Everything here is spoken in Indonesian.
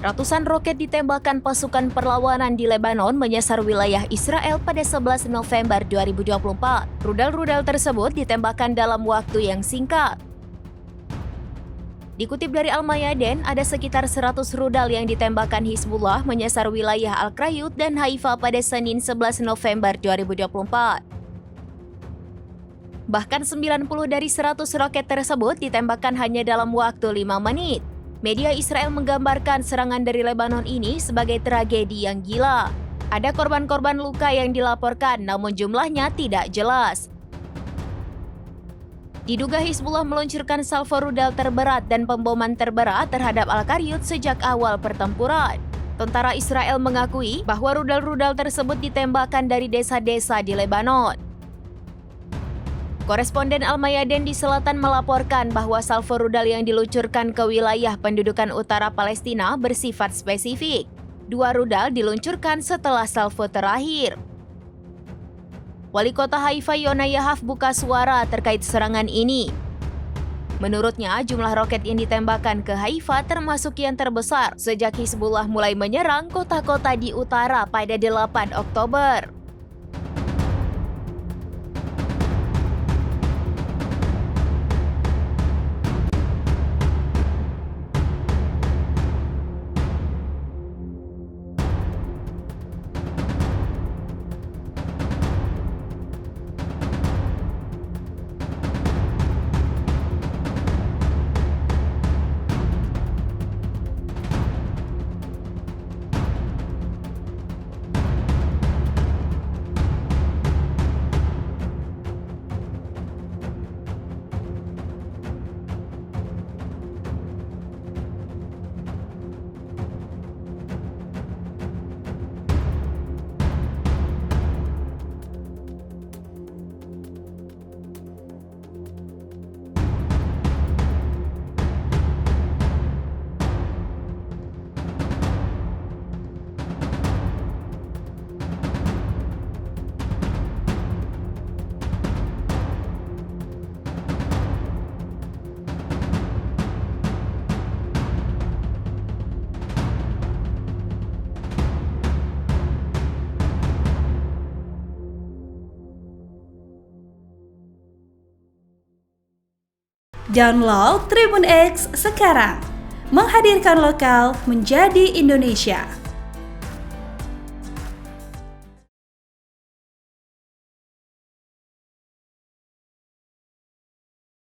Ratusan roket ditembakkan pasukan perlawanan di Lebanon menyasar wilayah Israel pada 11 November 2024. Rudal-rudal tersebut ditembakkan dalam waktu yang singkat. Dikutip dari Al-Mayadin, ada sekitar 100 rudal yang ditembakkan Hizbullah menyasar wilayah Al-Qaryut dan Haifa pada Senin 11 November 2024. Bahkan 90 dari 100 roket tersebut ditembakkan hanya dalam waktu 5 menit. Media Israel menggambarkan serangan dari Lebanon ini sebagai tragedi yang gila. Ada korban-korban luka yang dilaporkan, namun jumlahnya tidak jelas. Diduga Hizbullah meluncurkan salvo rudal terberat dan pemboman terberat terhadap Al-Qaryut sejak awal pertempuran. Tentara Israel mengakui bahwa rudal-rudal tersebut ditembakkan dari desa-desa di Lebanon. Koresponden Al-Mayadin di selatan melaporkan bahwa salvo rudal yang diluncurkan ke wilayah pendudukan utara Palestina bersifat spesifik. 2 rudal diluncurkan setelah salvo terakhir. Wali kota Haifa Yona Yahaf buka suara terkait serangan ini. Menurutnya, jumlah roket yang ditembakkan ke Haifa termasuk yang terbesar sejak Hizbullah mulai menyerang kota-kota di utara pada 8 Oktober. Download Tribun X sekarang, menghadirkan lokal menjadi Indonesia.